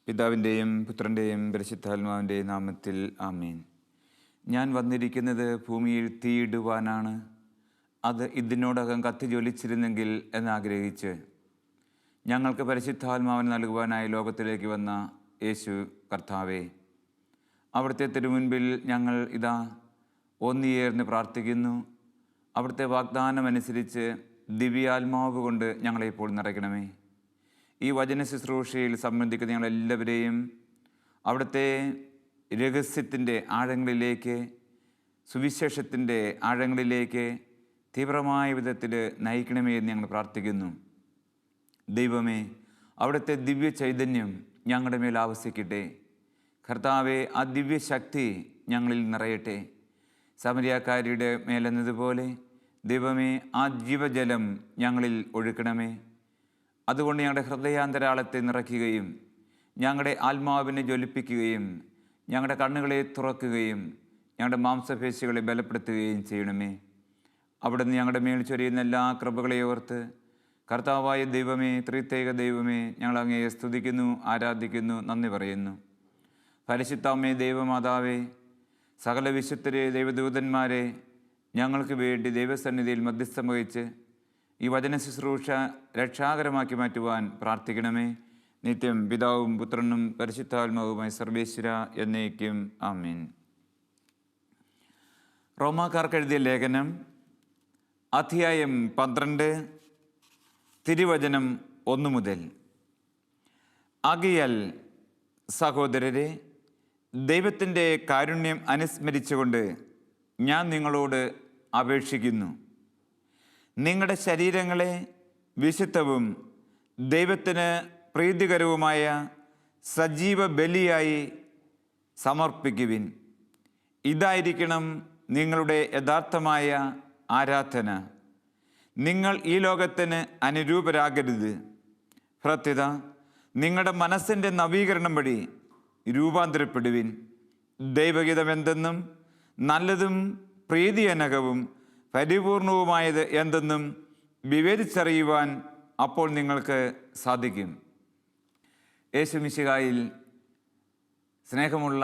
പിതാവിൻ്റെയും പുത്രൻ്റെയും പരിശുദ്ധാത്മാവിൻ്റെയും നാമത്തിൽ ആമേൻ. ഞാൻ വന്നിരിക്കുന്നത് ഭൂമിയിൽ തീയിടുവാനാണ്, അത് ഇതിനോടകം കത്തി ജ്വലിച്ചിരുന്നെങ്കിൽ എന്നാഗ്രഹിച്ച് ഞങ്ങൾക്ക് പരിശുദ്ധാത്മാവിന് നൽകുവാനായി ലോകത്തിലേക്ക് വന്ന യേശു കർത്താവേ, അവിടുത്തെ തിരുമുൻപിൽ ഞങ്ങൾ ഇതാ ഒന്നിയേർന്ന് പ്രാർത്ഥിക്കുന്നു. അവിടുത്തെ വാഗ്ദാനമനുസരിച്ച് ദിവ്യാത്മാവ് കൊണ്ട് ഞങ്ങളെപ്പോൾ നിറയ്ക്കണമേ. ഈ വചന ശുശ്രൂഷയിൽ സംബന്ധിക്കുന്ന ഞങ്ങളെല്ലാവരെയും അവിടുത്തെ രഹസ്യത്തിൻ്റെ ആഴങ്ങളിലേക്ക്, സുവിശേഷത്തിൻ്റെ ആഴങ്ങളിലേക്ക് തീവ്രമായ വിധത്തിൽ നയിക്കണമേ എന്ന് ഞങ്ങൾ പ്രാർത്ഥിക്കുന്നു. ദൈവമേ, അവിടുത്തെ ദിവ്യ ചൈതന്യം ഞങ്ങളുടെ മേൽ ആവസിക്കട്ടെ. കർത്താവെ, ആ ദിവ്യശക്തി ഞങ്ങളിൽ നിറയട്ടെ. സമരിയാക്കാരിയുടെ മേലെന്നതുപോലെ ദൈവമേ, ആ ജീവജലം ഞങ്ങളിൽ ഒഴുക്കണമേ. അതുകൊണ്ട് ഞങ്ങളുടെ ഹൃദയാന്തരാളത്തെ നിറയ്ക്കുകയും ഞങ്ങളുടെ ആത്മാവിനെ ജ്വലിപ്പിക്കുകയും ഞങ്ങളുടെ കണ്ണുകളെ തുറക്കുകയും ഞങ്ങളുടെ മാംസപേശികളെ ബലപ്പെടുത്തുകയും ചെയ്യണമേ. അവിടുന്ന് ഞങ്ങളുടെ മേൽ ചൊരിയുന്ന എല്ലാ കൃപകളെ ഓർത്ത് കർത്താവായ ദൈവമേ, ത്രിത്യേക ദൈവമേ, ഞങ്ങൾ അങ്ങയെ സ്തുതിക്കുന്നു, ആരാധിക്കുന്നു, നന്ദി പറയുന്നു. പരിശുദ്ധമേ, ദൈവമാതാവേ, സകല വിശുദ്ധരെ, ദൈവദൂതന്മാരെ, ഞങ്ങൾക്ക് വേണ്ടി ദൈവസന്നിധിയിൽ മധ്യസ്ഥം വഹിച്ച് ഈ വചന ശുശ്രൂഷ രക്ഷാകരമാക്കി മാറ്റുവാൻ പ്രാർത്ഥിക്കണമേ. നിത്യം പിതാവും പുത്രനും പരിശുദ്ധാത്മാവുമായി സർവേശ്വര എന്നേക്കും ആമേൻ. റോമാക്കാർക്ക് എഴുതിയ ലേഖനം അധ്യായം 12 തിരുവചനം 1 മുതൽ. ആകയാൽ സഹോദരരെ, ദൈവത്തിൻ്റെ കാരുണ്യം അനുസ്മരിച്ചുകൊണ്ട് ഞാൻ നിങ്ങളോട് അപേക്ഷിക്കുന്നു, നിങ്ങളുടെ ശരീരങ്ങളെ വിശുദ്ധവും ദൈവത്തിന് പ്രീതികരവുമായ സജീവ ബലിയായി സമർപ്പിക്കുവിൻ. ഇതായിരിക്കണം നിങ്ങളുടെ യഥാർത്ഥമായ ആരാധന. നിങ്ങൾ ഈ ലോകത്തിന് അനുരൂപരാകരുത്. പ്രത്യുത നിങ്ങളുടെ മനസ്സിൻ്റെ നവീകരണം വഴി രൂപാന്തരപ്പെടുവിൻ. ദൈവഹിതം എന്തെന്നും നല്ലതും പ്രീതിജനകവും പരിപൂർണവുമായത് എന്തെന്നും വിവേചിച്ചറിയുവാൻ അപ്പോൾ നിങ്ങൾക്ക് സാധിക്കും. യേശു മിശിഹായിൽ സ്നേഹമുള്ള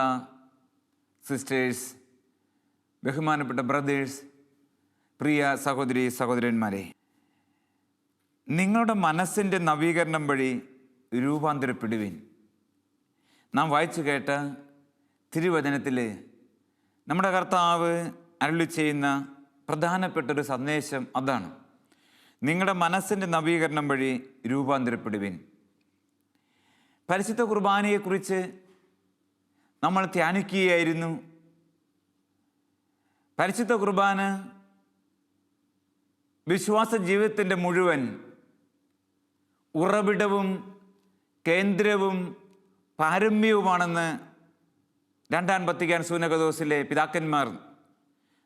സിസ്റ്റേഴ്സ്, ബഹുമാനപ്പെട്ട ബ്രദേഴ്സ്, പ്രിയ സഹോദരി സഹോദരന്മാരെ, നിങ്ങളുടെ മനസ്സിൻ്റെ നവീകരണം വഴി രൂപാന്തരപ്പെടുവിൻ. നാം വായിച്ചു കേട്ട തിരുവചനത്തിൽ നമ്മുടെ കർത്താവ് അരുളി ചെയ്യുന്ന പ്രധാനപ്പെട്ടൊരു സന്ദേശം അതാണ്. നിങ്ങളുടെ മനസ്സിൻ്റെ നവീകരണം വഴി രൂപാന്തരപ്പെടുവിൻ. പരിശുദ്ധ കുർബാനയെക്കുറിച്ച് നമ്മൾ ധ്യാനിക്കുകയായിരുന്നു. പരിശുദ്ധ കുർബാന വിശ്വാസ ജീവിതത്തിൻ്റെ മുഴുവൻ ഉറവിടവും കേന്ദ്രവും പാരമ്യവുമാണെന്ന് രണ്ടാം വത്തിക്കാൻ സൂനകദോസിലെ പിതാക്കന്മാർ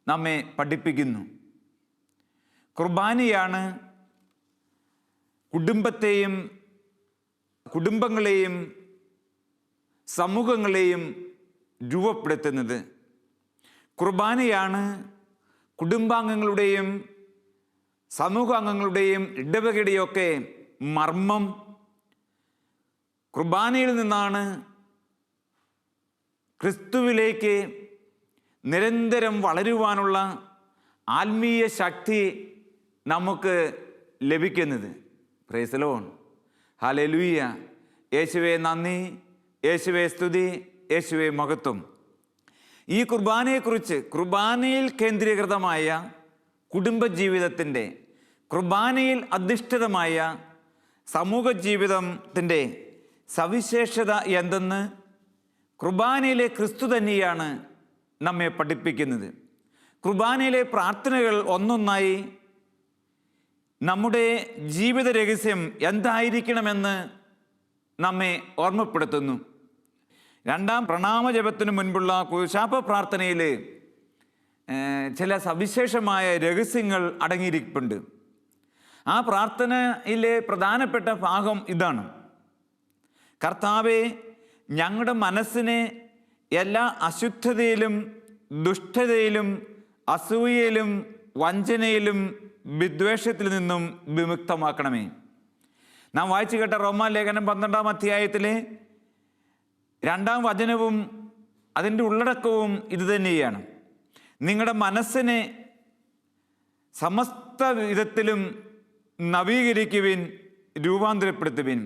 നമ്മെ പഠിപ്പിക്കുന്നു. കുർബാനയാണ് കുടുംബങ്ങളെയും സമൂഹങ്ങളെയും രൂപപ്പെടുത്തുന്നത്. കുർബാനയാണ് കുടുംബാംഗങ്ങളുടെയും സമൂഹാംഗങ്ങളുടെയും ഇടവകയുടെയൊക്കെ മർമ്മം. കുർബാനയിൽ നിന്നാണ് ക്രിസ്തുവിലേക്ക് നിരന്തരം വളരുവാനുള്ള ആത്മീയ ശക്തി നമുക്ക് ലഭിക്കുന്നത്. Praise the Lord, hallelujah. യേശുവേ നന്ദി, യേശുവേ സ്തുതി, യേശുവേ മഹത്വം. ഈ കുർബാനയെക്കുറിച്ച്, കുർബാനയിൽ കേന്ദ്രീകൃതമായ കുടുംബജീവിതത്തിൻ്റെ, കുർബാനയിൽ അധിഷ്ഠിതമായ സമൂഹ ജീവിതത്തിൻ്റെ സവിശേഷത എന്തെന്ന് കുർബാനയിലെ ക്രിസ്തു തന്നെയാണ് നമ്മെ പഠിപ്പിക്കുന്നത്. കുർബാനയിലെ പ്രാർത്ഥനകൾ ഒന്നൊന്നായി നമ്മുടെ ജീവിത രഹസ്യം എന്തായിരിക്കണമെന്ന് നമ്മെ ഓർമ്മപ്പെടുത്തുന്നു. രണ്ടാം പ്രണാമജപത്തിനു മുൻപുള്ള കുശാപ പ്രാർത്ഥനയിൽ ചില സവിശേഷമായ രഹസ്യങ്ങൾ അടങ്ങിയിരിപ്പുണ്ട്. ആ പ്രാർത്ഥനയിലെ പ്രധാനപ്പെട്ട ഭാഗം ഇതാണ്: കർത്താവേ, ഞങ്ങളുടെ മനസ്സിനെ എല്ലാ അശുദ്ധതയിലും ദുഷ്ടതയിലും അസൂയയിലും വഞ്ചനയിലും വിദ്വേഷത്തിൽ നിന്നും വിമുക്തമാക്കണമേ. നാം വായിച്ചു കേട്ട റോമാ ലേഖനം 12-ാം അധ്യായത്തിലെ രണ്ടാം വചനവും അതിൻ്റെ ഉള്ളടക്കവും ഇതുതന്നെയാണ്. നിങ്ങളുടെ മനസ്സിനെ സമസ്ത വിധത്തിലും നവീകരിക്കുവിൻ, രൂപാന്തരപ്പെടുത്തുവിൻ.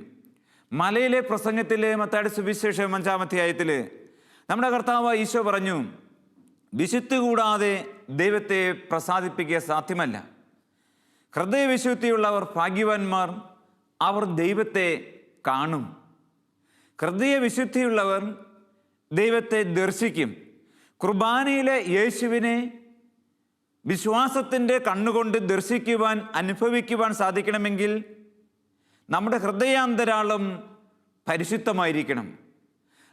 മലയിലെ പ്രസംഗത്തിലെ മത്തായിയുടെ സുവിശേഷം 5-ാം അധ്യായത്തിൽ നമ്മുടെ കർത്താവ് ഈശോ പറഞ്ഞു, വിശുദ്ധി കൂടാതെ ദൈവത്തെ പ്രസാദിപ്പിക്കുക സാധ്യമല്ല. ഹൃദയവിശുദ്ധിയുള്ളവർ ഭാഗ്യവാന്മാർ, അവർ ദൈവത്തെ കാണും. ഹൃദയവിശുദ്ധിയുള്ളവർ ദൈവത്തെ ദർശിക്കും. കുർബാനയിലെ യേശുവിനെ വിശ്വാസത്തിൻ്റെ കണ്ണുകൊണ്ട് ദർശിക്കുവാൻ, അനുഭവിക്കുവാൻ സാധിക്കണമെങ്കിൽ നമ്മുടെ ഹൃദയാന്തരാളം പരിശുദ്ധമായിരിക്കണം.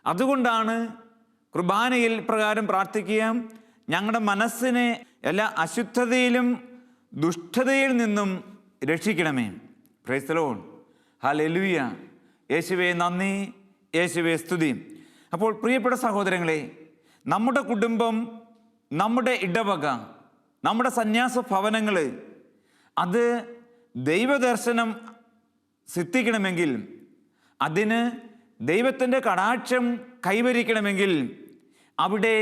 അതുകൊണ്ടാണ് കുർബാനയിൽ പ്രകാരം പ്രാർത്ഥിക്കുക, ഞങ്ങളുടെ മനസ്സിനെ എല്ലാ അശുദ്ധതയിലും ദുഷ്ടതയിൽ നിന്നും രക്ഷിക്കണമേ. Praise the Lord, hallelujah. യേശുവേ നന്ദി, യേശുവേ സ്തുതി. അപ്പോൾ പ്രിയപ്പെട്ട സഹോദരങ്ങളെ, നമ്മുടെ കുടുംബം, നമ്മുടെ ഇടവക, നമ്മുടെ സന്യാസ ഭവനങ്ങൾ അത് ദൈവദർശനം സിദ്ധിക്കണമെങ്കിൽ, അതിന് ദൈവത്തിൻ്റെ കടാക്ഷം കൈവരിക്കണമെങ്കിൽ അവിടെ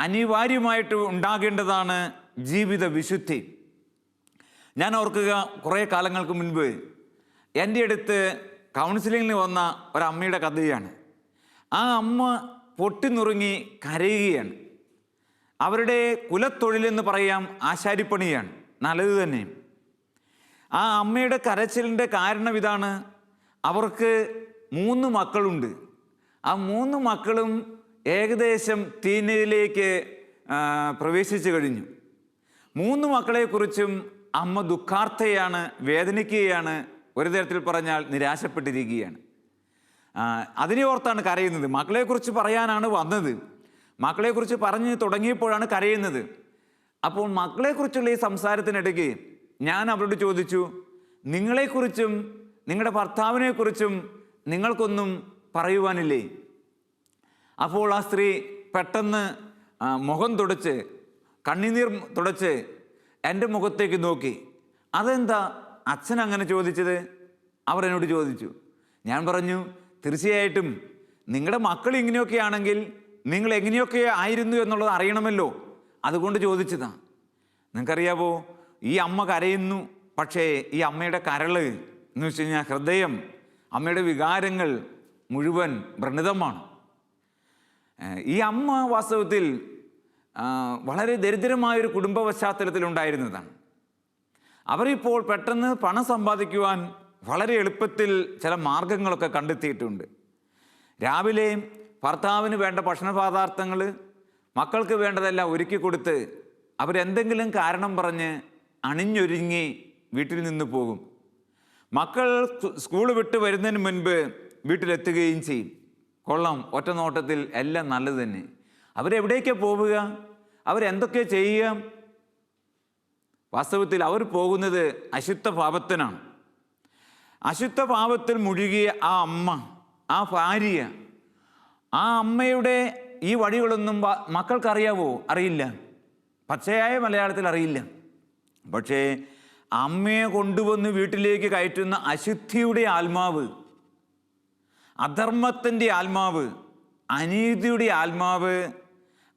അനിവാര്യമായിട്ട് ഉണ്ടാകേണ്ടതാണ് ജീവിത വിശുദ്ധി. ഞാൻ ഓർക്കുക, കുറേ കാലങ്ങൾക്ക് മുൻപ് എൻ്റെ അടുത്ത് കൗൺസിലിങ്ങിന് വന്ന ഒരമ്മയുടെ കഥയാണ്. ആ അമ്മ പൊട്ടിനുറുങ്ങി കരയുകയാണ്. അവരുടെ കുലത്തൊഴിലെന്ന് പറയാം ആശാരിപ്പണിയാണ്, നല്ലത് തന്നെ. ആ അമ്മയുടെ കരച്ചിലിൻ്റെ കാരണം ഇതാണ്, അവർക്ക് 3 മക്കളുണ്ട്. ആ 3 മക്കളും ഏകദേശം ടീനേജിലേക്ക് പ്രവേശിച്ചു കഴിഞ്ഞു. 3 മക്കളെക്കുറിച്ചും അമ്മ ദുഃഖാർത്ഥയാണ്, വേദനിക്കുകയാണ്, ഒരു തരത്തിൽ പറഞ്ഞാൽ നിരാശപ്പെട്ടിരിക്കുകയാണ്. അതിനെ ഓർത്താണ് കരയുന്നത്. മക്കളെക്കുറിച്ച് പറയാനാണ് വന്നത്. മക്കളെക്കുറിച്ച് പറഞ്ഞ് തുടങ്ങിയപ്പോഴാണ് കരയുന്നത്. അപ്പോൾ മക്കളെക്കുറിച്ചുള്ള ഈ സംസാരത്തിനിടയ്ക്ക് ഞാൻ അവരോട് ചോദിച്ചു, നിങ്ങളെക്കുറിച്ചും നിങ്ങളുടെ ഭർത്താവിനെക്കുറിച്ചും നിങ്ങൾക്കൊന്നും പറയുവാനില്ലേ? അപ്പോൾ ആ സ്ത്രീ പെട്ടെന്ന് മുഖം തുടച്ച്, കണ്ണുനീർ തുടച്ച് എൻ്റെ മുഖത്തേക്ക് നോക്കി. അതെന്താ അച്ഛൻ അങ്ങനെ ചോദിച്ചത്? അവർ എന്നോട് ചോദിച്ചു. ഞാൻ പറഞ്ഞു, തീർച്ചയായിട്ടും നിങ്ങളുടെ മക്കൾ ഇങ്ങനെയൊക്കെ ആണെങ്കിൽ നിങ്ങൾ എങ്ങനെയൊക്കെ ആയിരുന്നു എന്നുള്ളത് അറിയണമല്ലോ, അതുകൊണ്ട് ചോദിച്ചതാണ്. നിങ്ങൾക്കറിയാവോ, ഈ അമ്മ കരയുന്നു, പക്ഷേ ഈ അമ്മയുടെ കരള് എന്ന് വെച്ച് കഴിഞ്ഞാൽ ഹൃദയം, അമ്മയുടെ വികാരങ്ങൾ മുഴുവൻ വ്രണിതമാണ്. ഈ അമ്മ വാസ്തവത്തിൽ വളരെ ദരിദ്രമായൊരു കുടുംബ പശ്ചാത്തലത്തിലുണ്ടായിരുന്നതാണ്. അവരിപ്പോൾ പെട്ടെന്ന് പണം സമ്പാദിക്കുവാൻ വളരെ എളുപ്പത്തിൽ ചില മാർഗങ്ങളൊക്കെ കണ്ടെത്തിയിട്ടുണ്ട്. രാവിലെ ഭർത്താവിന് വേണ്ട ഭക്ഷണ പദാർത്ഥങ്ങൾ, മക്കൾക്ക് വേണ്ടതെല്ലാം ഒരുക്കി കൊടുത്ത് അവരെന്തെങ്കിലും കാരണം പറഞ്ഞ് അണിഞ്ഞൊരുങ്ങി വീട്ടിൽ നിന്ന് പോകും. മക്കൾ സ്കൂൾ വിട്ട് വരുന്നതിന് മുൻപ് വീട്ടിലെത്തുകയും ചെയ്യും. കൊള്ളാം, ഒറ്റ നോട്ടത്തിൽ എല്ലാം നല്ലത് തന്നെ. അവരെവിടേക്കാണ് പോവുക? അവരെന്തൊക്കെ ചെയ്യുക? വാസ്തവത്തിൽ അവർ പോകുന്നത് അശുദ്ധ പാപത്തിനാണ്. അശുദ്ധ പാപത്തിൽ മുഴുകിയ ആ അമ്മ, ആ ഭാര്യ, ആ അമ്മയുടെ ഈ വഴികളൊന്നും മക്കൾക്കറിയാവോ? അറിയില്ല. പച്ചയായ മലയാളത്തിൽ അറിയില്ല. പക്ഷേ അമ്മയെ കൊണ്ടുവന്ന് വീട്ടിലേക്ക് കയറ്റുന്ന അശുദ്ധിയുടെ ആത്മാവ്, അധർമ്മത്തിൻ്റെ ആത്മാവ്, അനീതിയുടെ ആത്മാവ്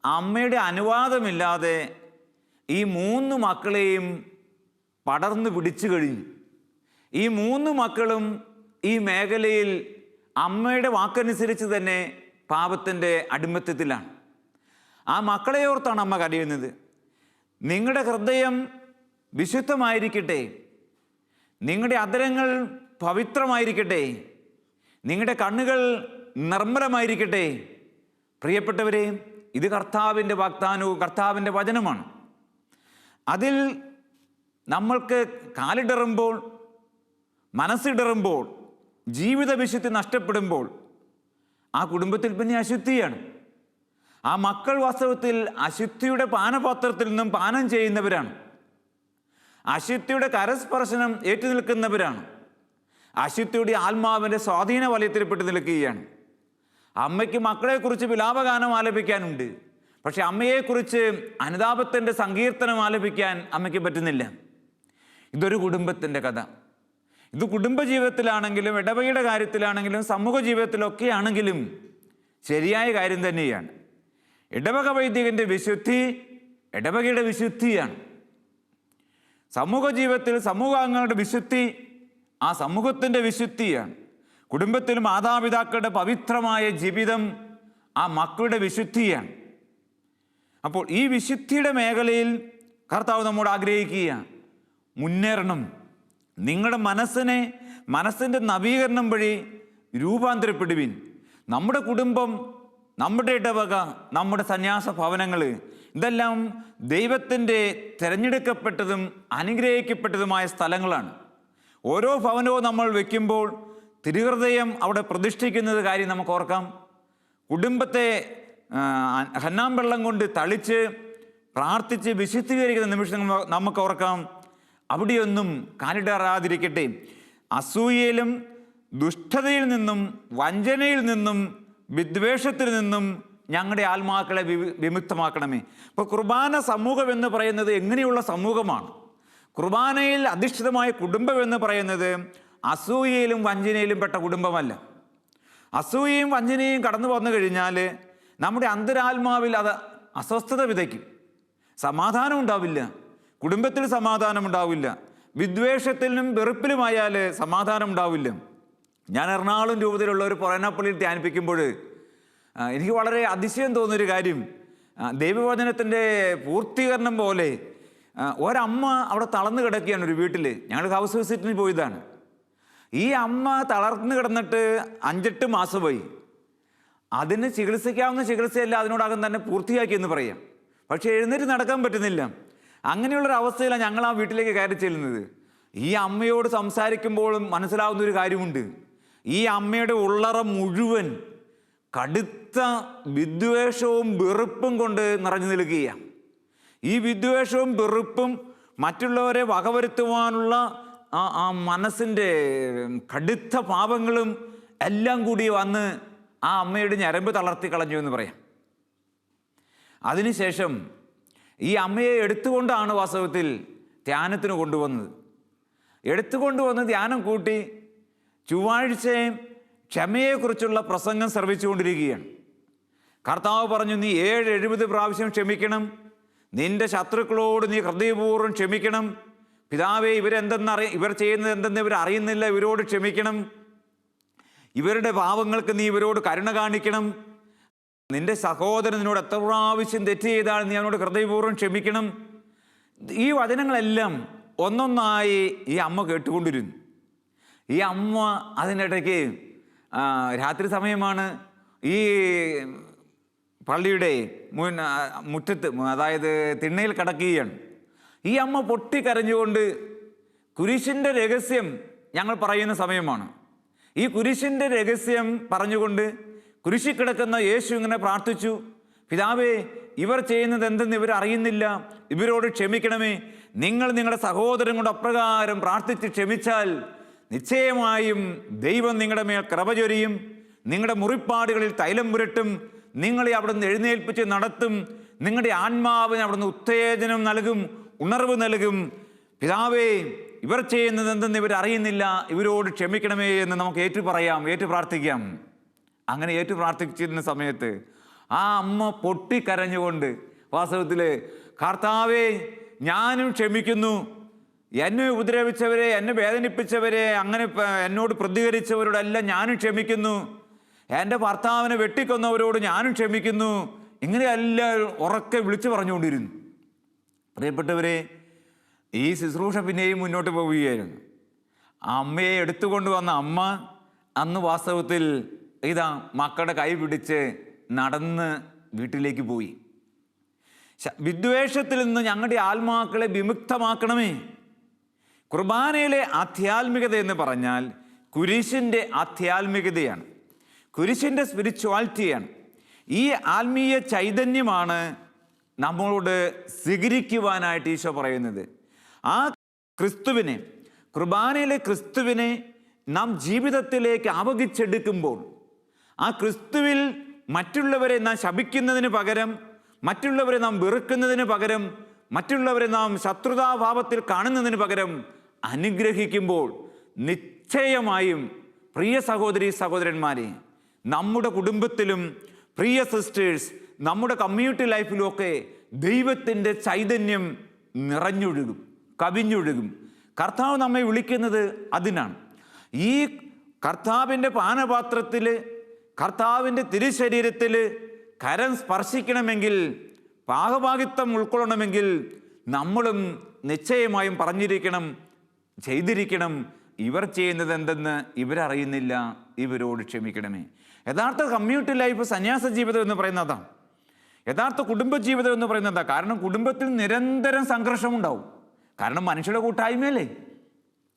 അമ്മയുടെ അനുവാദമില്ലാതെ ഈ 3 മക്കളെയും പടർന്നു പിടിച്ചു കഴിഞ്ഞു. ഈ 3 മക്കളും ഈ മേഖലയിൽ അമ്മയുടെ വാക്കനുസരിച്ച് തന്നെ പാപത്തിൻ്റെ അടിമത്തത്തിലാണ്. ആ മക്കളെ ഓർത്താണ് അമ്മ കരയുന്നത്. നിങ്ങളുടെ ഹൃദയം വിശുദ്ധമായിരിക്കട്ടെ, നിങ്ങളുടെ അധരങ്ങൾ പവിത്രമായിരിക്കട്ടെ, നിങ്ങളുടെ കണ്ണുകൾ നിർമ്മലമായിരിക്കട്ടെ. പ്രിയപ്പെട്ടവരെ, ഇത് കർത്താവിൻ്റെ വാഗ്ദാനവും കർത്താവിൻ്റെ വചനമാണ്. അതിൽ നമ്മൾക്ക് കാലിടറുമ്പോൾ, മനസ്സിടറുമ്പോൾ, ജീവിത വിശുദ്ധി നഷ്ടപ്പെടുമ്പോൾ ആ കുടുംബത്തിൽ പിന്നെ അശുദ്ധിയാണ്. ആ മക്കൾ വാസ്തവത്തിൽ അശുദ്ധിയുടെ പാനപാത്രത്തിൽ നിന്നും പാനം ചെയ്യുന്നവരാണ്. അശുദ്ധിയുടെ കരസ്പർശനം ഏറ്റുനിൽക്കുന്നവരാണ്. അശുദ്ധിയുടെ ആത്മാവിൻ്റെ സ്വാധീന വലയത്തിൽപ്പെട്ട് നിൽക്കുകയാണ്. അമ്മയ്ക്ക് മക്കളെക്കുറിച്ച് വിലാപഗാനം ആലപിക്കാനുണ്ട്, പക്ഷെ അമ്മയെക്കുറിച്ച് അനുതാപത്തിൻ്റെ സങ്കീർത്തനം ആലപിക്കാൻ അമ്മയ്ക്ക് പറ്റുന്നില്ല. ഇതൊരു കുടുംബത്തിൻ്റെ കഥ. ഇത് കുടുംബജീവിതത്തിലാണെങ്കിലും, ഇടവകയുടെ കാര്യത്തിലാണെങ്കിലും, സമൂഹ ജീവിതത്തിലൊക്കെ ആണെങ്കിലും ശരിയായ കാര്യം തന്നെയാണ്. ഇടവക വൈദികൻ്റെ വിശുദ്ധി ഇടവകയുടെ വിശുദ്ധിയാണ്. സമൂഹ ജീവിതത്തിൽ സമൂഹാംഗങ്ങളുടെ വിശുദ്ധി ആ സമൂഹത്തിൻ്റെ വിശുദ്ധിയാണ്. കുടുംബത്തിൽ മാതാപിതാക്കളുടെ പവിത്രമായ ജീവിതം ആ മക്കളുടെ വിശുദ്ധിയാണ്. അപ്പോൾ ഈ വിശുദ്ധിയുടെ മേഖലയിൽ കർത്താവ് നമ്മോട് ആഗ്രഹിക്കുക, മുന്നേറണം. നിങ്ങളുടെ മനസ്സിൻ്റെ നവീകരണം വഴി രൂപാന്തരപ്പെടുവിൻ. നമ്മുടെ കുടുംബം, നമ്മുടെ ഇടവക, നമ്മുടെ സന്യാസ ഭവനങ്ങൾ, ഇതെല്ലാം ദൈവത്തിൻ്റെ തിരഞ്ഞെടുക്കപ്പെട്ടതും അനുഗ്രഹിക്കപ്പെട്ടതുമായ സ്ഥലങ്ങളാണ്. ഓരോ ഭവനവും നമ്മൾ വയ്ക്കുമ്പോൾ തിരുഹൃദയം അവിടെ പ്രതിഷ്ഠിക്കുന്നത് കാര്യം നമുക്ക് ഓർക്കാം. കുടുംബത്തെ ഹന്നാമ്പെള്ളം കൊണ്ട് തളിച്ച് പ്രാർത്ഥിച്ച് വിശുദ്ധീകരിക്കുന്ന നിമിഷം നമുക്ക് ഓർക്കാം. അവിടെയൊന്നും കാലിടറാതിരിക്കട്ടെ. അസൂയയിലും ദുഷ്ടതയിൽ നിന്നും വഞ്ചനയിൽ നിന്നും വിദ്വേഷത്തിൽ നിന്നും ഞങ്ങളുടെ ആത്മാക്കളെ വിമുക്തമാക്കണമേ. ഇപ്പോൾ കുർബാന സമൂഹം എന്ന് പറയുന്നത് എങ്ങനെയുള്ള സമൂഹമാണ്? കുർബാനയിൽ അധിഷ്ഠിതമായ കുടുംബം എന്ന് പറയുന്നത് അസൂയയിലും വഞ്ചനയിലും പെട്ട കുടുംബമല്ല. അസൂയയും വഞ്ചനയും കടന്നു വന്നു കഴിഞ്ഞാൽ നമ്മുടെ അന്തരാത്മാവിൽ അത് അസ്വസ്ഥത വിതയ്ക്കും. സമാധാനം ഉണ്ടാവില്ല, കുടുംബത്തിൽ സമാധാനം ഉണ്ടാവില്ല. വിദ്വേഷത്തിലും വെറുപ്പിലുമായാൽ സമാധാനം ഉണ്ടാവില്ല. ഞാൻ എറണാകുളം രൂപത്തിലുള്ള ഒരു പൊറേനാപ്പള്ളിയിൽ ധ്യാനിപ്പിക്കുമ്പോൾ എനിക്ക് വളരെ അതിശയം തോന്നിയൊരു കാര്യം, ദൈവവചനത്തിൻ്റെ പൂർത്തീകരണം പോലെ ഒരമ്മ അവിടെ തളർന്നു കിടക്കുകയാണ് ഒരു വീട്ടിൽ. ഞങ്ങൾ ഹൗസ് വിസിറ്റിന് പോയതാണ്. ഈ അമ്മ തളർന്നു കിടന്നിട്ട് 5-8 മാസമായി. അതിന് ചികിത്സിക്കാവുന്ന ചികിത്സയല്ല അതിനോടകം തന്നെ പൂർത്തിയാക്കിയെന്ന് പറയാം. പക്ഷേ എഴുന്നേറ്റ് നടക്കാൻ പറ്റുന്നില്ല. അങ്ങനെയുള്ളൊരവസ്ഥയിലാണ് ഞങ്ങൾ ആ വീട്ടിലേക്ക് കയറി ചെല്ലുന്നത്. ഈ അമ്മയോട് സംസാരിക്കുമ്പോഴും മനസ്സിലാവുന്നൊരു കാര്യമുണ്ട്. ഈ അമ്മയുടെ ഉള്ളറ മുഴുവൻ കടുത്ത വിദ്വേഷവും വെറുപ്പും കൊണ്ട് നിറഞ്ഞു നിൽക്കുകയാണ്. ഈ വിദ്വേഷവും വെറുപ്പും മറ്റുള്ളവരെ വകവരുത്തുവാനുള്ള ആ മനസ്സിൻ്റെ കടുത്ത പാപങ്ങളും എല്ലാം കൂടി വന്ന് ആ അമ്മയുടെ ഞരമ്പ് തളർത്തി കളഞ്ഞു എന്ന് പറയാം. അതിനുശേഷം ഈ അമ്മയെ എടുത്തുകൊണ്ടാണ് വാസ്തവത്തിൽ ധ്യാനത്തിന് കൊണ്ടുവന്നത്. എടുത്തുകൊണ്ടുവന്ന് ധ്യാനം കൂട്ടി ചൊവ്വാഴ്ചയും ക്ഷമയെക്കുറിച്ചുള്ള പ്രസംഗം ശ്രവിച്ചുകൊണ്ടിരിക്കുകയാണ്. കർത്താവ് പറഞ്ഞു, നീ 70 പ്രാവശ്യം ക്ഷമിക്കണം. നിന്റെ ശത്രുക്കളോട് നീ ഹൃദയപൂർവ്വം ക്ഷമിക്കണം. പിതാവേ, ഇവർ ചെയ്യുന്നത് എന്തെന്ന് ഇവർ അറിയുന്നില്ല, ഇവരോട് ക്ഷമിക്കണം. ഇവരുടെ പാവങ്ങൾക്ക് നീ ഇവരോട് കരുണ കാണിക്കണം. നിന്റെ സഹോദരനോട് എത്ര പ്രാവശ്യം തെറ്റ് ചെയ്താൽ നീ അവനോട് ഹൃദയപൂർവ്വം ക്ഷമിക്കണം. ഈ വചനങ്ങളെല്ലാം ഒന്നൊന്നായി ഈ അമ്മ കേട്ടുകൊണ്ടിരുന്നു. ഈ അമ്മ അതിനിടയ്ക്ക് രാത്രി സമയമാണ്. ഈ പള്ളിയുടെ മുറ്റത്ത്, അതായത് തിണ്ണയിൽ കിടക്കുകയാണ്. ഈ അമ്മ പൊട്ടിക്കരഞ്ഞുകൊണ്ട് കുരിശിൻ്റെ രഹസ്യം ഞങ്ങൾ പറയുന്ന സമയമാണ്. ഈ കുരിശിൻ്റെ രഹസ്യം പറഞ്ഞുകൊണ്ട് കുരിശിൽ കിടക്കുന്ന യേശു ഇങ്ങനെ പ്രാർത്ഥിച്ചു, പിതാവേ, ഇവർ ചെയ്യുന്നത് എന്തെന്ന് ഇവർ അറിയുന്നില്ല, ഇവരോട് ക്ഷമിക്കണമേ. നിങ്ങൾ നിങ്ങളുടെ സഹോദരൻ കൊണ്ട് അപ്രകാരം പ്രാർത്ഥിച്ച് ക്ഷമിച്ചാൽ നിശ്ചയമായും ദൈവം നിങ്ങളുടെ മേൽ കൃപ ചൊരിയും, നിങ്ങളുടെ മുറിപ്പാടുകളിൽ തൈലം പുരട്ടും, നിങ്ങളെ അവിടുന്ന് എഴുന്നേൽപ്പിച്ച് നടത്തും, നിങ്ങളുടെ ആത്മാവിന് അവിടുന്ന് ഉത്തേജനം നൽകും, ഉണർവ് നൽകും. പിതാവേ, ഇവർ ചെയ്യുന്നത് എന്തെന്ന് ഇവർ അറിയുന്നില്ല, ഇവരോട് ക്ഷമിക്കണമേ എന്ന് നമുക്ക് ഏറ്റു പ്രാർത്ഥിക്കാം. അങ്ങനെ ഏറ്റു പ്രാർത്ഥിച്ചിരുന്ന സമയത്ത് ആ അമ്മ പൊട്ടിക്കരഞ്ഞുകൊണ്ട് വാസ്തവത്തിൽ, കർത്താവേ, ഞാനും ക്ഷമിക്കുന്നു. എന്നെ ഉപദ്രവിച്ചവരെ, എന്നെ വേദനിപ്പിച്ചവരെ, അങ്ങനെ എന്നോട് പ്രതികരിച്ചവരോടെല്ലാം ഞാനും ക്ഷമിക്കുന്നു. എൻ്റെ ഭർത്താവിനെ വെട്ടിക്കൊന്നവരോട് ഞാനും ക്ഷമിക്കുന്നു. ഇങ്ങനെയെല്ലാം ഉറക്കെ വിളിച്ചു പറഞ്ഞുകൊണ്ടിരുന്നു. പ്രിയപ്പെട്ടവരെ, ഈ ശുശ്രൂഷ പിന്നെയും മുന്നോട്ട് പോവുകയായിരുന്നു. അമ്മയെ എടുത്തുകൊണ്ട് വന്ന അമ്മ അന്ന് വാസ്തവത്തിൽ മക്കളുടെ കൈ പിടിച്ച് നടന്ന് വീട്ടിലേക്ക് പോയി. വിദ്വേഷത്തിൽ നിന്ന് ഞങ്ങളുടെ ആത്മാക്കളെ വിമുക്തമാക്കണമേ. കുർബാനയിലെ ആധ്യാത്മികത എന്ന് പറഞ്ഞാൽ കുരിശിൻ്റെ ആധ്യാത്മികതയാണ്, കുരിശിൻ്റെ സ്പിരിച്വാലിറ്റിയാണ്. ഈ ആത്മീയ ചൈതന്യമാണ് നമ്മളോട് സ്വീകരിക്കുവാനായിട്ട് ഈശോ പറയുന്നത്. ആ ക്രിസ്തുവിനെ, കുർബാനയിലെ ക്രിസ്തുവിനെ നാം ജീവിതത്തിലേക്ക് ആവഹിച്ചെടുക്കുമ്പോൾ, ആ ക്രിസ്തുവിൽ മറ്റുള്ളവരെ നാം ശപിക്കുന്നതിന് പകരം, മറ്റുള്ളവരെ നാം വെറുക്കുന്നതിന് പകരം, മറ്റുള്ളവരെ നാം ശത്രുതാഭാവത്തിൽ കാണുന്നതിന് പകരം അനുഗ്രഹിക്കുമ്പോൾ നിശ്ചയമായും പ്രിയ സഹോദരി സഹോദരന്മാരെ, നമ്മുടെ കുടുംബത്തിലും പ്രിയ സിസ്റ്റേഴ്സ്, നമ്മുടെ കമ്മ്യൂണിറ്റി ലൈഫിലും ഒക്കെ ദൈവത്തിൻ്റെ ചൈതന്യം നിറഞ്ഞൊഴുകും, കവിഞ്ഞൊഴുകും. കർത്താവ് നമ്മെ വിളിക്കുന്നത് അതിനാണ്. ഈ കർത്താവിൻ്റെ പാനപാത്രത്തിൽ, കർത്താവിൻ്റെ തിരുശരീരത്തിൽ കരം സ്പർശിക്കണമെങ്കിൽ, പാകഭാഗിത്വം ഉൾക്കൊള്ളണമെങ്കിൽ നമ്മളും നിശ്ചയമായും പറഞ്ഞിരിക്കണം, ചെയ്തിരിക്കണം, ഇവർ ചെയ്യുന്നത് എന്തെന്ന് ഇവരറിയുന്നില്ല, ഇവരോട് ക്ഷമിക്കണമേ. യഥാർത്ഥ കമ്മ്യൂണിറ്റി ലൈഫ്, സന്യാസ ജീവിതം എന്ന് പറയുന്നതാണ്. യഥാർത്ഥ കുടുംബജീവിതം എന്ന് പറയുന്നതാണ്. കാരണം കുടുംബത്തിൽ നിരന്തരം സംഘർഷമുണ്ടാവും. കാരണം മനുഷ്യരുടെ കൂട്ടായ്മയല്ലേ.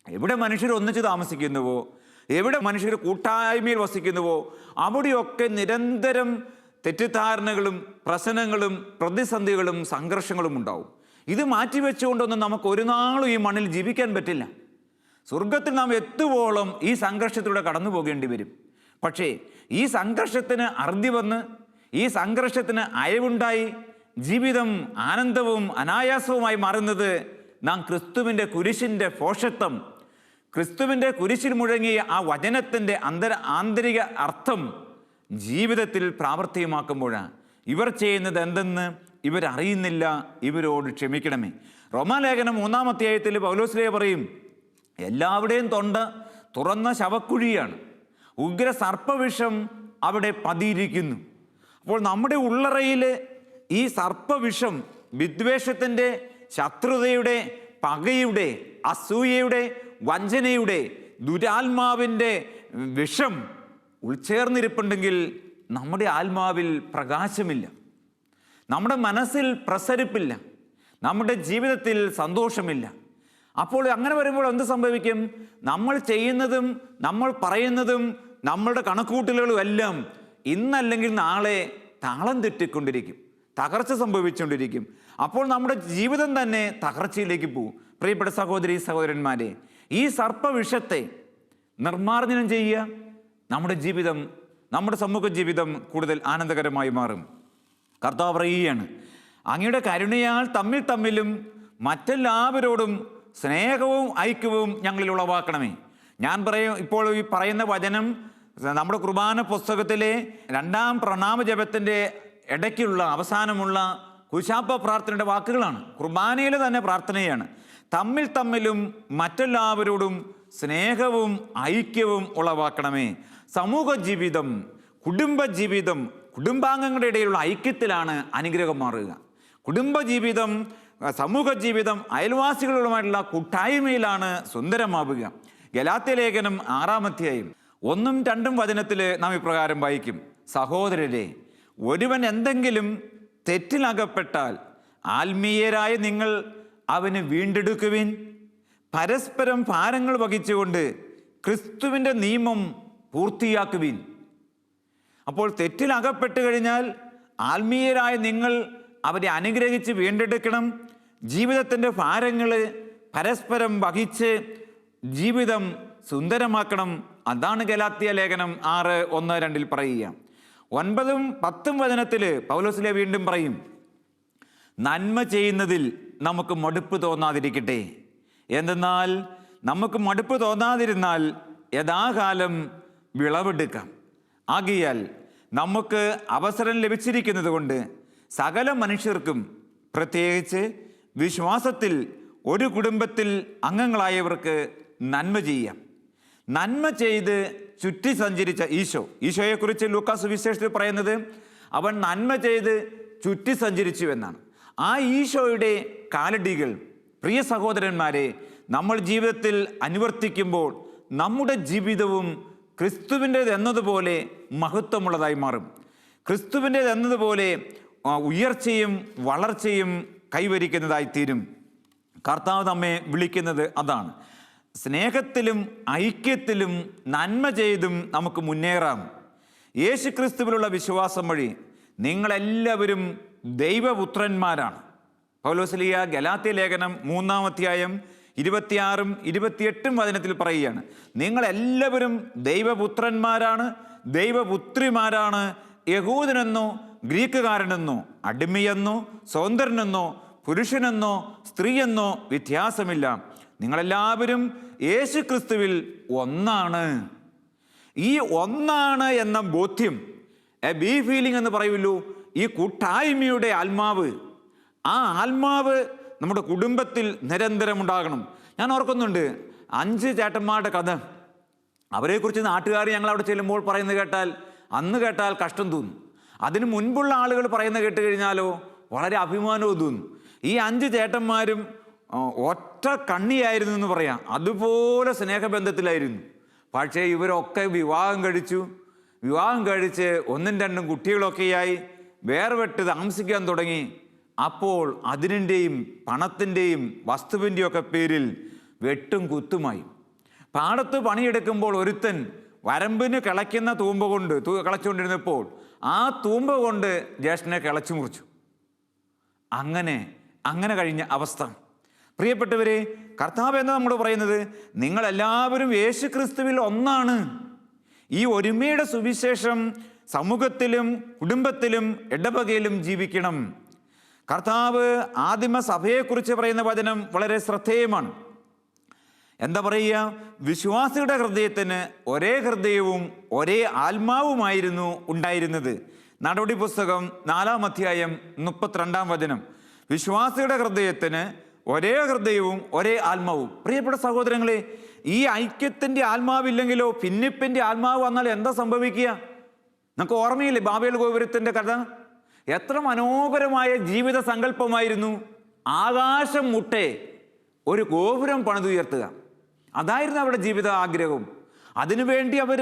എവിടെ മനുഷ്യർ ഒന്നിച്ച് താമസിക്കുന്നുവോ, എവിടെ മനുഷ്യർ കൂട്ടായ്മയിൽ വസിക്കുന്നുവോ, അവിടെയൊക്കെ നിരന്തരം തെറ്റിദ്ധാരണകളും പ്രശ്നങ്ങളും പ്രതിസന്ധികളും സംഘർഷങ്ങളും ഉണ്ടാവും. ഇത് മാറ്റിവെച്ചുകൊണ്ടൊന്നും നമുക്ക് ഒരു നാളും ഈ മണ്ണിൽ ജീവിക്കാൻ പറ്റില്ല. സ്വർഗത്തിൽ നാം എത്തുവോളം ഈ സംഘർഷത്തിലൂടെ കടന്നു പോകേണ്ടി വരും. പക്ഷേ ഈ സംഘർഷത്തിന് അറുതി വന്ന്, ഈ സംഘർഷത്തിന് അയവുണ്ടായി ജീവിതം ആനന്ദവും അനായാസവുമായി മാറുന്നത് നാം ക്രിസ്തുവിൻ്റെ കുരിശിൻ്റെ പോഷത്വം, ക്രിസ്തുവിൻ്റെ കുരിശിൽ മുഴങ്ങിയ ആ വചനത്തിൻ്റെ ആന്തരിക അർത്ഥം ജീവിതത്തിൽ പ്രാവർത്തികമാക്കുമ്പോഴാണ്. ഇവർ ചെയ്യുന്നത് എന്തെന്ന് ഇവരറിയുന്നില്ല, ഇവരോട് ക്ഷമിക്കണമേ. റോമാലേഖനം 3-ാം അധ്യായത്തിൽ പൗലോസ്ലീഹ പറയും, എല്ലാവരുടെയും തൊണ്ട തുറന്ന ശവക്കുഴിയാണ്, ഉഗ്ര സർപ്പവിഷം അവിടെ പതിയിരിക്കുന്നു. അപ്പോൾ നമ്മുടെ ഉള്ളറയിൽ ഈ സർപ്പവിഷം, വിദ്വേഷത്തിൻ്റെ, ശത്രുതയുടെ, പകയുടെ, അസൂയയുടെ, വഞ്ചനയുടെ, ദുരാത്മാവിൻ്റെ വിഷം ഉൾച്ചേർന്നിരിപ്പുണ്ടെങ്കിൽ നമ്മുടെ ആത്മാവിൽ പ്രകാശമില്ല, നമ്മുടെ മനസ്സിൽ പ്രസരിപ്പില്ല, നമ്മുടെ ജീവിതത്തിൽ സന്തോഷമില്ല. അപ്പോൾ അങ്ങനെ വരുമ്പോൾ എന്ത് സംഭവിക്കും? നമ്മൾ ചെയ്യുന്നതും നമ്മൾ പറയുന്നതും നമ്മളുടെ കണക്കുകൂട്ടലുകളും എല്ലാം ഇന്നല്ലെങ്കിൽ നാളെ താളം തെറ്റിക്കൊണ്ടിരിക്കും, തകർച്ച സംഭവിച്ചുകൊണ്ടിരിക്കും. അപ്പോൾ നമ്മുടെ ജീവിതം തന്നെ തകർച്ചയിലേക്ക് പോകും. പ്രിയപ്പെട്ട സഹോദരി സഹോദരന്മാരെ, ഈ സർപ്പവിഷത്തെ നിർമ്മാർജ്ജനം ചെയ്യുക, നമ്മുടെ ജീവിതം, നമ്മുടെ സമൂഹ ജീവിതം കൂടുതൽ ആനന്ദകരമായി മാറും. കർത്താവ് പറയുകയാണ്, അങ്ങയുടെ കരുണയാൽ തമ്മിലും മറ്റെല്ലാവരോടും സ്നേഹവും ഐക്യവും ഞങ്ങളിൽ ഉളവാക്കണമേ. ഞാൻ ഇപ്പോൾ ഈ പറയുന്ന വചനം നമ്മുടെ കുർബാന പുസ്തകത്തിലെ 2-ാം പ്രണാമ ജപത്തിൻ്റെ ഇടയ്ക്കുള്ള അവസാനമുള്ള കുശാപ്പ പ്രാർത്ഥനയുടെ വാക്കുകളാണ്. കുർബാനയിലെ തന്നെ പ്രാർത്ഥനയാണ്. തമ്മിലും മറ്റെല്ലാവരോടും സ്നേഹവും ഐക്യവും ഉളവാക്കണമേ. സമൂഹ ജീവിതം, കുടുംബജീവിതം, കുടുംബാംഗങ്ങളുടെ ഇടയിലുള്ള ഐക്യത്തിലാണ് അനുഗ്രഹം മാറുക. കുടുംബജീവിതം, സമൂഹ ജീവിതം, അയൽവാസികളുമായിട്ടുള്ള കൂട്ടായ്മയിലാണ് സുന്ദരമാവുക. ഗലാത്യ ലേഖനം 6-ാം അധ്യായം 1-ഉം 2-ഉം വചനത്തിൽ നാം ഇപ്രകാരം വായിക്കും, സഹോദരരെ, ഒരുവൻ എന്തെങ്കിലും തെറ്റിലകപ്പെട്ടാൽ ആത്മീയരായ നിങ്ങൾ അവന് വീണ്ടെടുക്കുവിൻ. പരസ്പരം ഭാരങ്ങൾ വഹിച്ചുകൊണ്ട് ക്രിസ്തുവിൻ്റെ നിയമം പൂർത്തിയാക്കുവിൻ. അപ്പോൾ തെറ്റിലകപ്പെട്ട് കഴിഞ്ഞാൽ ആത്മീയരായ നിങ്ങൾ അവരെ അനുഗ്രഹിച്ച് വീണ്ടെടുക്കണം. ജീവിതത്തിൻ്റെ ഭാരങ്ങൾ പരസ്പരം വഹിച്ച് ജീവിതം സുന്ദരമാക്കണം. അതാണ് ഗലാത്യ ലേഖനം 6:1-2 പറയുക. 9-ഉം 10-ഉം വചനത്തിൽ പൗലോസ്ലീഹ വീണ്ടും പറയും, നന്മ ചെയ്യുന്നതിൽ നമുക്ക് മടുപ്പ് തോന്നാതിരിക്കട്ടെ. എന്തെന്നാൽ നമുക്ക് മടുപ്പ് തോന്നാതിരുന്നാൽ യഥാകാലം വിളവെടുക്കാം. ആകയാൽ നമുക്ക് അവസരം ലഭിച്ചിരിക്കുന്നത് കൊണ്ട് സകല മനുഷ്യർക്കും, പ്രത്യേകിച്ച് വിശ്വാസത്തിൽ ഒരു കുടുംബത്തിൽ അംഗങ്ങളായവർക്ക് നന്മ ചെയ്യാം. നന്മ ചെയ്ത് ചുറ്റി സഞ്ചരിച്ച ഈശോയെക്കുറിച്ച് ലൂക്കാസ് സുവിശേഷത്തിൽ പറയുന്നത് അവൻ നന്മ ചെയ്ത് ചുറ്റി സഞ്ചരിച്ചു എന്നാണ്. ആ ഈശോയുടെ കാലടികൾ, പ്രിയ സഹോദരന്മാരെ, നമ്മൾ ജീവിതത്തിൽ അനുവർത്തിക്കുമ്പോൾ നമ്മുടെ ജീവിതവും ക്രിസ്തുവിൻ്റേത് എന്നതുപോലെ മഹത്വമുള്ളതായി മാറും. ക്രിസ്തുവിൻ്റേത് എന്നതുപോലെ ഉയർച്ചയും വളർച്ചയും കൈവരിക്കുന്നതായി തീരും. കർത്താവ് നമ്മെ വിളിക്കുന്നത് അതാണ്. സ്നേഹത്തിലും ഐക്യത്തിലും നന്മ ചെയ്തും നമുക്ക് മുന്നേറാം. യേശു ക്രിസ്തുവിലുള്ള വിശ്വാസം വഴി നിങ്ങളെല്ലാവരും ദൈവപുത്രന്മാരാണ്. പൗലോസ്ലീഹ ഗലാത്യ ലേഖനം 3-ാം അധ്യായം 26-ഉം 28-ഉം വചനത്തിൽ പറയുകയാണ്, നിങ്ങളെല്ലാവരും ദൈവപുത്രന്മാരാണ്, ദൈവപുത്രിമാരാണ്. യഹൂദനെന്നോ ഗ്രീക്കുകാരനെന്നോ അടിമയെന്നോ സ്വതന്ത്രനെന്നോ പുരുഷനെന്നോ സ്ത്രീയെന്നോ വ്യത്യാസമില്ല. നിങ്ങളെല്ലാവരും യേശു ക്രിസ്തുവിൽ ഒന്നാണ്. ഈ ഒന്നാണ് എന്ന ബോധ്യം, എ ബി ഫീലിംഗ് എന്ന് പറയുമല്ലോ, ഈ കൂട്ടായ്മയുടെ ആത്മാവ്, ആ ആത്മാവ് നമ്മുടെ കുടുംബത്തിൽ നിരന്തരം ഉണ്ടാകണം. ഞാൻ ഓർക്കുന്നുണ്ട് 5 ചേട്ടന്മാരുടെ കഥ. അവരെക്കുറിച്ച് നാട്ടുകാർ ഞങ്ങൾ അവിടെ ചെല്ലുമ്പോൾ പറയുന്നത് കേട്ടാൽ, അന്ന് കേട്ടാൽ കഷ്ടം തോന്നും. അതിന് മുൻപുള്ള ആളുകൾ പറയുന്നത് കേട്ട് കഴിഞ്ഞാലോ വളരെ അഭിമാനവും തോന്നും. ഈ 5 ചേട്ടന്മാരും ഒറ്റ കണ്ണിയായിരുന്നു എന്ന് പറയാം. അതുപോലെ സ്നേഹബന്ധത്തിലായിരുന്നു. പക്ഷേ ഇവരൊക്കെ വിവാഹം കഴിച്ച് 1ഉം 2ഉം കുട്ടികളൊക്കെയായി വേർപെട്ട് താമസിക്കാൻ തുടങ്ങി. അപ്പോൾ അതിൻ്റെയും പണത്തിൻ്റെയും വസ്തുവിൻ്റെയും ഒക്കെ പേരിൽ വെട്ടും കുത്തുമായി. പാടത്ത് പണിയെടുക്കുമ്പോൾ ഒരുത്തൻ വരമ്പിന് കിളയ്ക്കുന്ന തൂമ്പ കൊണ്ട് കിളച്ചുകൊണ്ടിരുന്നപ്പോൾ ആ തൂമ്പ കൊണ്ട് ജ്യേഷ്ഠനെ കിളച്ചു മുറിച്ചു. അങ്ങനെ കഴിഞ്ഞ അവസ്ഥ. പ്രിയപ്പെട്ടവരെ, കർത്താവ് എന്താ നമ്മൾ പറയുന്നത്? നിങ്ങളെല്ലാവരും യേശു ക്രിസ്തുവിൽ ഒന്നാണ്. ഈ ഒരുമയുടെ സുവിശേഷം സമൂഹത്തിലും കുടുംബത്തിലും ഇടവകയിലും ജീവിക്കണം. കർത്താവ് ആദിമ സഭയെക്കുറിച്ച് പറയുന്ന വചനം വളരെ ശ്രദ്ധേയമാണ്. എന്താ പറയുക? വിശ്വാസിയുടെ ഹൃദയത്തിന് ഒരേ ഹൃദയവും ഒരേ ആത്മാവുമായിരുന്നു ഉണ്ടായിരുന്നത്. നടപടി പുസ്തകം 4-ാം അധ്യായം 32-ാം വചനം. വിശ്വാസിയുടെ ഹൃദയത്തിന് ഒരേ ഹൃദയവും ഒരേ ആത്മാവും. പ്രിയപ്പെട്ട സഹോദരങ്ങളെ, ഈ ഐക്യത്തിൻ്റെ ആത്മാവില്ലെങ്കിലോ, ഭിന്നിപ്പിൻ്റെ ആത്മാവ് വന്നാൽ എന്താ സംഭവിക്കുക? നമുക്ക് ഓർമ്മയില്ലേ ബാബേൽ ഗോപുരത്തിൻ്റെ കഥ? എത്ര മനോഹരമായ ജീവിത സങ്കല്പമായിരുന്നു. ആകാശം മുട്ടെ ഒരു ഗോപുരം പണിതുയർത്തുക, അതായിരുന്നു അവരുടെ ജീവിത ആഗ്രഹം. അതിനുവേണ്ടി അവർ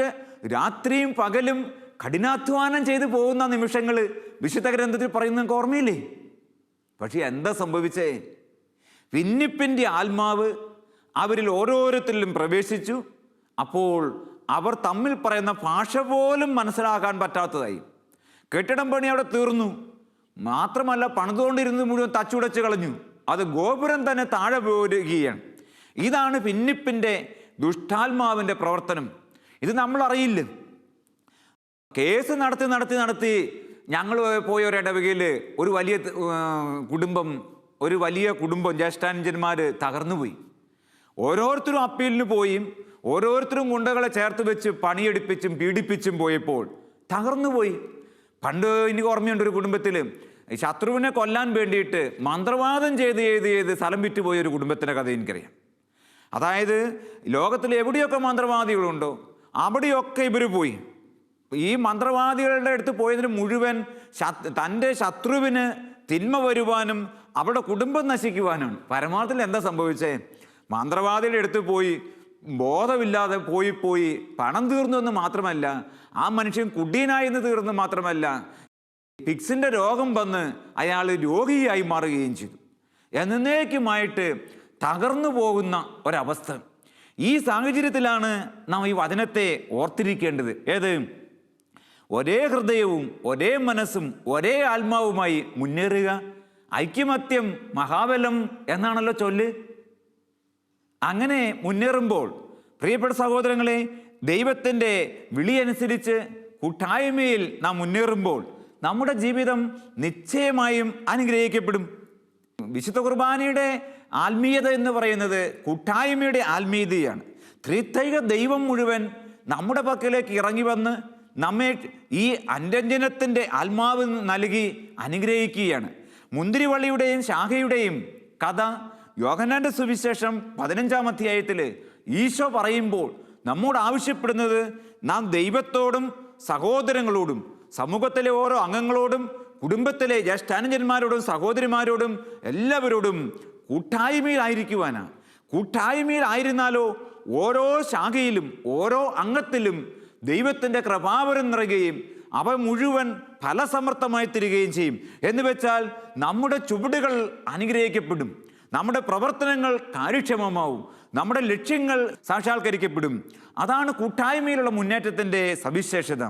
രാത്രിയും പകലും കഠിനാധ്വാനം ചെയ്തു പോകുന്ന നിമിഷങ്ങൾ വിശുദ്ധ ഗ്രന്ഥത്തിൽ പറയുന്ന നമുക്ക് ഓർമ്മയില്ലേ? പക്ഷേ എന്താ സംഭവിച്ചേ? ഭിന്നിപ്പിൻ്റെ ആത്മാവ് അവരിൽ ഓരോരുത്തരിലും പ്രവേശിച്ചു. അപ്പോൾ അവർ തമ്മിൽ പറയുന്ന ഭാഷ പോലും മനസ്സിലാക്കാൻ പറ്റാത്തതായി. കെട്ടിടം പണി അവിടെ തീർന്നു. മാത്രമല്ല, പണിതുകൊണ്ടിരുന്നത് മുഴുവൻ തച്ചുടച്ച് കളഞ്ഞു. അത് ഗോപുരം തന്നെ താഴെ പോരുകയാണ്. ഇതാണ് ഭിന്നിപ്പിൻ്റെ ദുഷ്ടാത്മാവിൻ്റെ പ്രവർത്തനം. ഇത് നമ്മൾ അറിയില്ല. കേസ് നടത്തി ഞങ്ങൾ പോയ ഒരു ഇടവകയിൽ ഒരു വലിയ കുടുംബം ജ്യേഷ്ഠാനുജന്മാർ തകർന്നുപോയി. ഓരോരുത്തരും അപ്പീലിന് പോയി, ഓരോരുത്തരും ഗുണ്ടകളെ ചേർത്ത് വെച്ച് പണിയെടുപ്പിച്ചും പീഡിപ്പിച്ചും പോയപ്പോൾ തകർന്നുപോയി. പണ്ട് എനിക്ക് ഓർമ്മയുണ്ട്, ഒരു കുടുംബത്തിൽ ശത്രുവിനെ കൊല്ലാൻ വേണ്ടിയിട്ട് മന്ത്രവാദം ചെയ്ത് സ്ഥലം വിറ്റുപോയ ഒരു കുടുംബത്തിൻ്റെ കഥ എനിക്കറിയാം. അതായത് ലോകത്തിൽ എവിടെയൊക്കെ മന്ത്രവാദികളുണ്ടോ അവിടെയൊക്കെ ഇവർ പോയി. ഈ മന്ത്രവാദികളുടെ അടുത്ത് പോയതിന് മുഴുവൻ തൻ്റെ ശത്രുവിന് തിന്മ വരുവാനും അവരുടെ കുടുംബം നശിക്കുവാനാണ്. പരമാർത്ഥത്തിൽ എന്താ സംഭവിച്ചേ? മന്ത്രവാദിയുടെ അടുത്ത് പോയി ബോധമില്ലാതെ പോയി പണം തീർന്നു എന്ന് മാത്രമല്ല, ആ മനുഷ്യൻ കുടിയനായെന്ന് തീർന്നു മാത്രമല്ല, പിക്സിൻ്റെ രോഗം വന്ന് അയാൾ രോഗിയായി മാറുകയും ചെയ്തു. എന്നേക്കുമായിട്ട് തകർന്നു പോകുന്ന ഒരവസ്ഥ. ഈ സാഹചര്യത്തിലാണ് നാം ഈ വചനത്തെ ഓർത്തിരിക്കേണ്ടത്. ഏത്? ഒരേ ഹൃദയവും ഒരേ മനസ്സും ഒരേ ആത്മാവുമായി മുന്നേറുക. ഐക്യമത്യം മഹാബലം എന്നാണല്ലോ ചൊല്ല്. അങ്ങനെ മുന്നേറുമ്പോൾ പ്രിയപ്പെട്ട സഹോദരങ്ങളെ, ദൈവത്തിൻ്റെ വിളിയനുസരിച്ച് കൂട്ടായ്മയിൽ നാം മുന്നേറുമ്പോൾ നമ്മുടെ ജീവിതം നിശ്ചയമായും അനുഗ്രഹിക്കപ്പെടും. വിശുദ്ധ കുർബാനയുടെ ആത്മീയത എന്ന് പറയുന്നത് കൂട്ടായ്മയുടെ ആത്മീയതയാണ്. ത്രിത്വൈക ദൈവം മുഴുവൻ നമ്മുടെ പക്കലേക്ക് ഇറങ്ങി വന്ന് നമ്മെ ഈ അനുരഞ്ജനത്തിൻ്റെ ആത്മാവ് നൽകി അനുഗ്രഹിക്കുകയാണ്. മുന്തിരിവള്ളിയുടെയും ശാഖയുടെയും കഥ യോഹന്നാന്റെ സുവിശേഷം 15-ാം അധ്യായത്തിൽ ഈശോ പറയുമ്പോൾ നമ്മോട് ആവശ്യപ്പെടുന്നത് നാം ദൈവത്തോടും സഹോദരങ്ങളോടും സമൂഹത്തിലെ ഓരോ അംഗങ്ങളോടും കുടുംബത്തിലെ ജ്യേഷ്ഠാനുജന്മാരോടും സഹോദരിമാരോടും എല്ലാവരോടും കൂട്ടായ്മയിലായിരിക്കുവാനാണ്. കൂട്ടായ്മയിലായിരുന്നാലോ ഓരോ ശാഖയിലും ഓരോ അംഗത്തിലും ദൈവത്തിൻ്റെ കൃപാവരം നിറയുകയും അവ മുഴുവൻ ഫലസമൃദ്ധമായി തീരുകയും ചെയ്യും. എന്ന് വെച്ചാൽ നമ്മുടെ ചുവടുകൾ അനുഗ്രഹിക്കപ്പെടും, നമ്മുടെ പ്രവർത്തനങ്ങൾ കാര്യക്ഷമമാവും, നമ്മുടെ ലക്ഷ്യങ്ങൾ സാക്ഷാത്കരിക്കപ്പെടും. അതാണ് കൂട്ടായ്മയിലുള്ള മുന്നേറ്റത്തിൻ്റെ സവിശേഷത.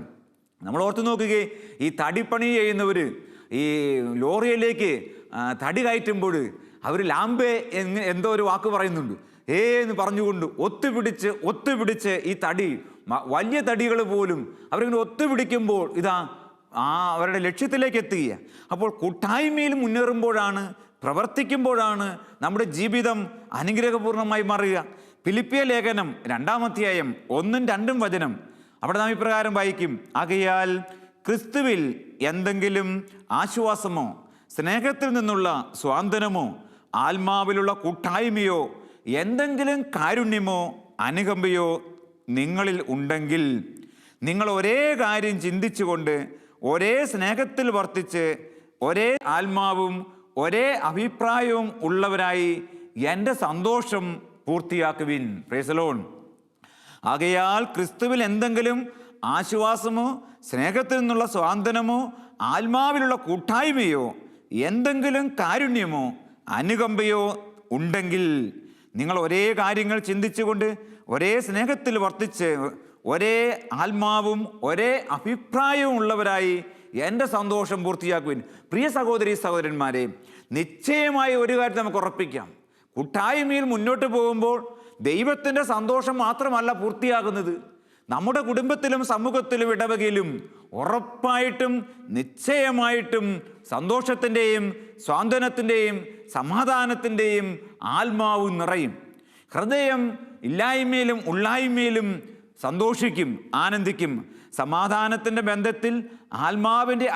നമ്മൾ ഓർത്തു നോക്കുകയെ, ഈ തടിപ്പണി ചെയ്യുന്നവർ ഈ ലോറിയിലേക്ക് തടി കയറ്റുമ്പോൾ അവർ ലാംബെ എന്തോ ഒരു വാക്ക് പറയുന്നുണ്ട്. എന്ന് പറഞ്ഞുകൊണ്ട് ഒത്തുപിടിച്ച് ഈ തടി, വലിയ തടികൾ പോലും അവരിങ്ങനെ ഒത്തുപിടിക്കുമ്പോൾ ഇതാ അവരുടെ ലക്ഷ്യത്തിലേക്ക് എത്തുക. അപ്പോൾ കൂട്ടായ്മയിൽ മുന്നേറുമ്പോഴാണ്, പ്രവർത്തിക്കുമ്പോഴാണ് നമ്മുടെ ജീവിതം അനുഗ്രഹപൂർണമായി മാറുക. ഫിലിപ്പിയ ലേഖനം 2-ാം അധ്യായം 1-2 വചനം. അവിടെ നാം ഇപ്രകാരം വായിക്കും, ആകയാൽ ക്രിസ്തുവിൽ എന്തെങ്കിലും ആശ്വാസമോ സ്നേഹത്തിൽ നിന്നുള്ള സ്വാന്തനമോ ആത്മാവിലുള്ള കൂട്ടായ്മയോ എന്തെങ്കിലും കാരുണ്യമോ അനുകമ്പയോ നിങ്ങളിൽ ഉണ്ടെങ്കിൽ നിങ്ങൾ ഒരേ കാര്യം ചിന്തിച്ചുകൊണ്ട് ഒരേ സ്നേഹത്തിൽ വർത്തിച്ച് ഒരേ ആത്മാവും ഒരേ അഭിപ്രായവും ഉള്ളവരായി എൻ്റെ സന്തോഷം പൂർത്തിയാക്കുവിൻ. Praise the Lord. ആകയാൽ ക്രിസ്തുവിൽ എന്തെങ്കിലും ആശ്വാസമോ സ്നേഹത്തിൽ നിന്നുള്ള സ്വാന്തനമോ ആത്മാവിലുള്ള കൂട്ടായ്മയോ എന്തെങ്കിലും കാരുണ്യമോ അനുകമ്പയോ ഉണ്ടെങ്കിൽ നിങ്ങൾ ഒരേ കാര്യങ്ങൾ ചിന്തിച്ചുകൊണ്ട് ഒരേ സ്നേഹത്തിൽ വർത്തിച്ച് ഒരേ ആത്മാവും ഒരേ അഭിപ്രായവും ഉള്ളവരായി എൻ്റെ സന്തോഷം പൂർത്തിയാക്കുവിൻ. പ്രിയ സഹോദരീ സഹോദരന്മാരെ, നിശ്ചയമായി ഒരു കാര്യം നമുക്ക് ഉറപ്പിക്കാം, കൂട്ടായ്മയിൽ മുന്നോട്ട് പോകുമ്പോൾ ദൈവത്തിൻ്റെ സന്തോഷം മാത്രമല്ല പൂർത്തിയാകുന്നത്, നമ്മുടെ കുടുംബത്തിലും സമൂഹത്തിലും ഇടവകയിലും ഉറപ്പായിട്ടും നിശ്ചയമായിട്ടും സന്തോഷത്തിൻ്റെയും സ്വാന്തനത്തിൻ്റെയും സമാധാനത്തിൻ്റെയും ആത്മാവ് നിറയും. ഹൃദയം ഇല്ലായ്മയിലും ഉള്ളായ്മയിലും സന്തോഷിക്കും, ആനന്ദിക്കും. സമാധാനത്തിൻ്റെ ബന്ധത്തിൽ ആത്മാവിൻ്റെ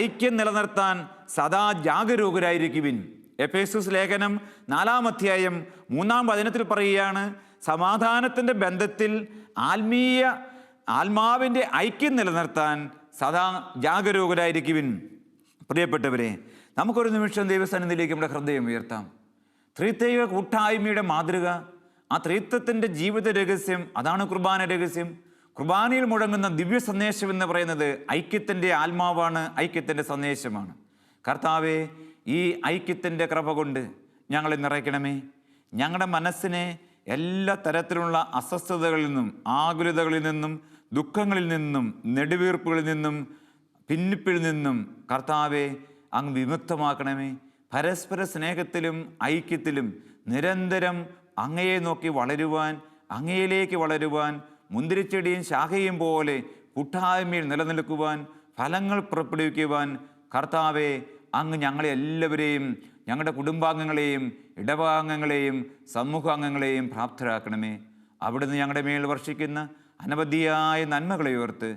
ഐക്യം നിലനിർത്താൻ സദാ ജാഗരൂകരായിരിക്കുവിൻ. എഫേസ്യസ് ലേഖനം 4-ാം അധ്യായം 3-ാം വചനത്തിൽ പറയുകയാണ്, സമാധാനത്തിൻ്റെ ബന്ധത്തിൽ ആത്മാവിൻ്റെ ഐക്യം നിലനിർത്താൻ സദാ ജാഗരൂകരായിരിക്കുവിൻ. പ്രിയപ്പെട്ടവരെ, നമുക്കൊരു നിമിഷം ദൈവസന്നിധിയിലേക്ക് നമ്മുടെ ഹൃദയം ഉയർത്താം. ത്രിത്വൈക കൂട്ടായ്മയുടെ മാതൃക, ആ ത്രിത്വത്തിൻ്റെ ജീവിത രഹസ്യം, അതാണ് കുർബാന രഹസ്യം. കുർബാനയിൽ മുഴങ്ങുന്ന ദിവ്യ സന്ദേശം എന്ന് പറയുന്നത് ഐക്യത്തിൻ്റെ ആത്മാവാണ്, ഐക്യത്തിൻ്റെ സന്ദേശമാണ്. കർത്താവേ, ഈ ഐക്യത്തിൻ്റെ കൃപ കൊണ്ട് ഞങ്ങളെ നിറയ്ക്കണമേ. ഞങ്ങളുടെ മനസ്സിനെ എല്ലാ തരത്തിലുള്ള അസ്വസ്ഥതകളിൽ നിന്നും ആകുലതകളിൽ നിന്നും ദുഃഖങ്ങളിൽ നിന്നും നെടുവീർപ്പുകളിൽ നിന്നും ഭിന്നിപ്പിൽ നിന്നും കർത്താവെ അങ്ങ് വിമുക്തമാക്കണമേ. പരസ്പര സ്നേഹത്തിലും ഐക്യത്തിലും നിരന്തരം അങ്ങയെ നോക്കി വളരുവാൻ, അങ്ങയിലേക്ക് വളരുവാൻ, മുന്തിരിച്ചെടിയും ശാഖയും പോലെ കൂട്ടായ്മയിൽ നിലനിൽക്കുവാൻ, ഫലങ്ങൾ പുറപ്പെടുവിക്കുവാൻ കർത്താവെ അങ്ങ് ഞങ്ങളെ എല്ലാവരെയും, ഞങ്ങളുടെ കുടുംബാംഗങ്ങളെയും ഇടവകാംഗങ്ങളെയും സമൂഹാംഗങ്ങളെയും പ്രാപ്തരാക്കണമേ. അവിടുന്ന് ഞങ്ങളുടെ മേൽ വർഷിക്കുന്ന അനവധിയായ നന്മകളെ ഓർത്ത്,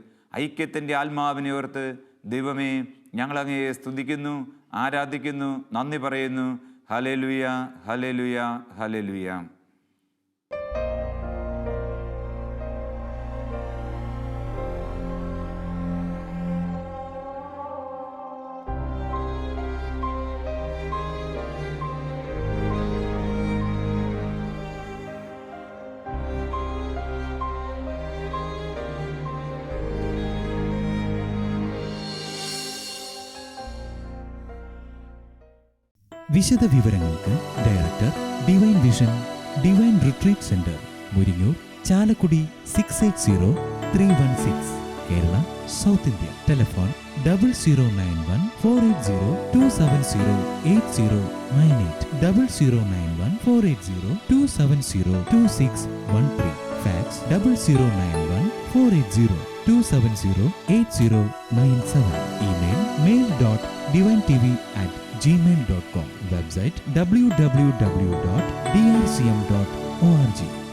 ഐക്യത്തിൻ്റെ ആത്മാവിനെ ഓർത്ത് ദൈവമേ ഞങ്ങളങ്ങയെ സ്തുതിക്കുന്നു, ആരാധിക്കുന്നു, നന്ദി പറയുന്നു. Hallelujah, hallelujah, hallelujah. വിശദ വിവരങ്ങൾക്ക് director, divine vision, divine retreat centre, Muringoor, Chalakudy 680316, Kerala, south India. Telephone 0091 480 270 8098, 0091 480 270 2613, fax 0091 480 270 8097, email mail.divintv@gmail.com, website www.drcm.org.